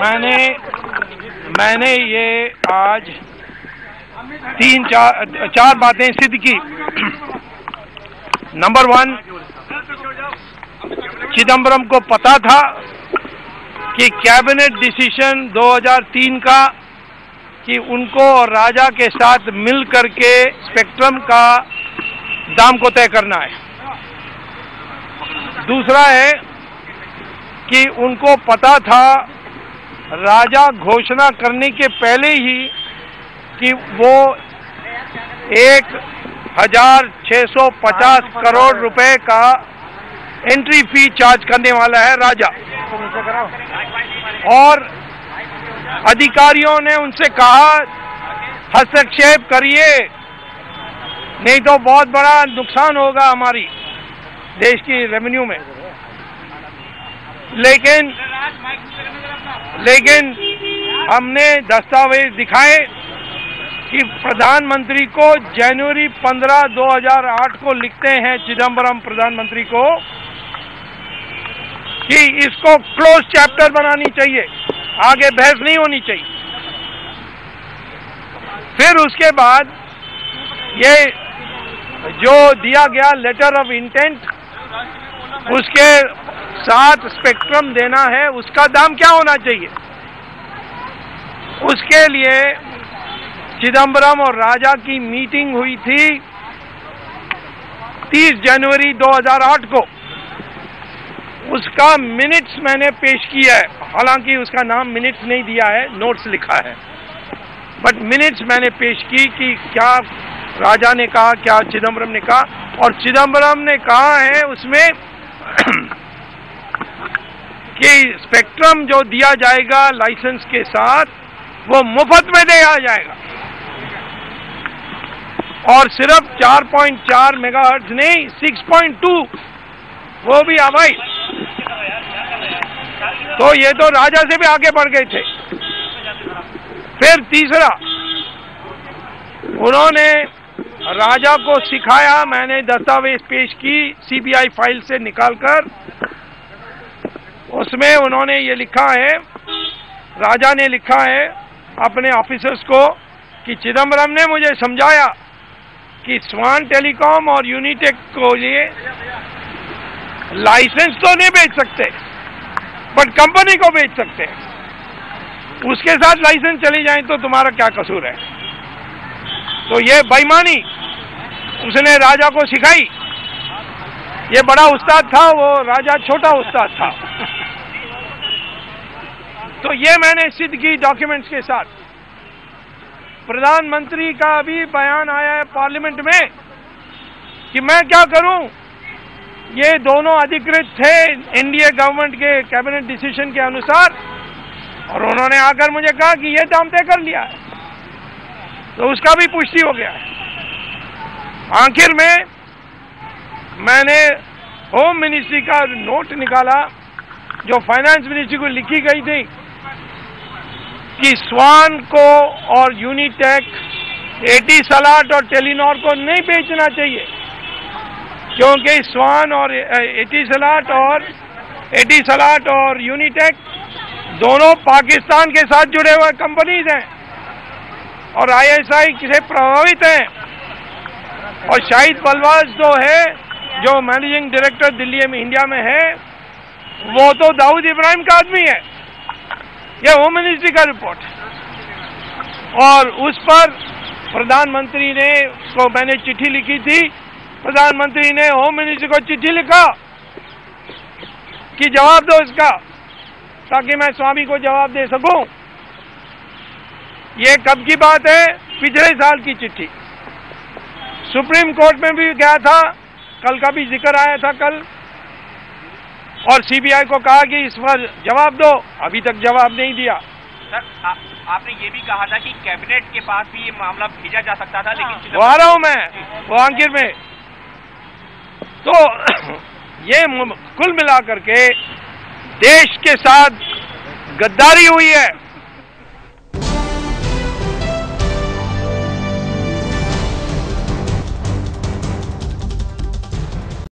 मैंने ये आज चार बातें सिद्ध की। नंबर 1, चिदम्बरम को पता था कि कैबिनेट डिसीजन 2003 का कि उनको और राजा के साथ मिल करके स्पेक्ट्रम का दाम को तय करना है। दूसरा है कि उनको पता था राजा घोषणा करने के पहले ही कि वो 1650 करोड़ रुपए का एंट्री फी चार्ज करने वाला है राजा। और अधिकारियों ने उनसे कहा हस्तक्षेप करिए, नहीं तो बहुत बड़ा नुकसान होगा हमारी देश की रेवेन्यू में। लेकिन हमने दस्तावेज दिखाए कि प्रधानमंत्री को जनवरी 15, 2008 को लिखते हैं चिदम्बरम प्रधानमंत्री को कि इसको क्लोज चैप्टर बनानी चाहिए, आगे बहस नहीं होनी चाहिए। फिर उसके बाद ये जो दिया गया लेटर ऑफ इंटेंट, उसके साथ स्पेक्ट्रम देना है, उसका दाम क्या होना चाहिए, उसके लिए चिदम्बरम और राजा की मीटिंग हुई थी 30 जनवरी 2008 को। उसका मिनट्स मैंने पेश किया है, हालांकि उसका नाम मिनट्स नहीं दिया है, नोट्स लिखा है, बट मिनट्स मैंने पेश की कि क्या राजा ने कहा, क्या चिदम्बरम ने कहा। और चिदम्बरम ने कहा है उसमें कि स्पेक्ट्रम जो दिया जाएगा लाइसेंस के साथ वो मुफ्त में दिया जाएगा, और सिर्फ 4.4 मेगाहर्ट्ज नहीं, 6.2 वो भी अवैध। तो ये तो राजा से भी आगे बढ़ गए थे। फिर तीसरा, उन्होंने राजा को सिखाया, मैंने दस्तावेज पेश की सीबीआई फाइल से निकालकर, उसमें उन्होंने ये लिखा है, राजा ने लिखा है अपने ऑफिसर्स को कि चिदम्बरम ने मुझे समझाया कि स्वान टेलीकॉम और यूनिटेक को लिए लाइसेंस तो नहीं बेच सकते, बट कंपनी को बेच सकते हैं, उसके साथ लाइसेंस चली जाए तो तुम्हारा क्या कसूर है। तो ये बेईमानी उसने राजा को सिखाई। ये बड़ा उस्ताद था, वो राजा छोटा उस्ताद था। तो ये मैंने सिद्ध की डॉक्यूमेंट्स के साथ। प्रधानमंत्री का भी बयान आया है पार्लियामेंट में कि मैं क्या करूं, ये दोनों अधिकृत थे एनडीए गवर्नमेंट के कैबिनेट डिसीजन के अनुसार, और उन्होंने आकर मुझे कहा कि ये दाम तय कर लिया है, तो उसका भी पुष्टि हो गया है। आखिर में मैंने होम मिनिस्ट्री का नोट निकाला जो फाइनेंस मिनिस्ट्री को लिखी गई थी कि स्वान को और यूनिटेक, एटीसलाट और टेलीनॉर को नहीं बेचना चाहिए, क्योंकि स्वान और एटीसलाट और यूनिटेक दोनों पाकिस्तान के साथ जुड़े हुए कंपनीज हैं और आईएसआई से प्रभावित हैं। और शाहिद बलवाज जो है, जो मैनेजिंग डायरेक्टर दिल्ली में इंडिया में है, वो तो दाऊद इब्राहिम का आदमी है। ये होम मिनिस्ट्री का रिपोर्ट, और उस पर प्रधानमंत्री ने को मैंने चिट्ठी लिखी थी, प्रधानमंत्री ने होम मिनिस्ट्री को चिट्ठी लिखा कि जवाब दो इसका, ताकि मैं स्वामी को जवाब दे सकूं। ये कब की बात है, पिछले साल की चिट्ठी। सुप्रीम कोर्ट में भी गया था, कल का भी जिक्र आया था कल, और सीबीआई को कहा कि इस पर जवाब दो, अभी तक जवाब नहीं दिया। सर, आपने ये भी कहा था कि कैबिनेट के पास भी ये मामला भेजा जा सकता था, लेकिन वो आ रहा हूं मैं वो आखिर में। तो ये कुल मिलाकर के देश के साथ गद्दारी हुई है।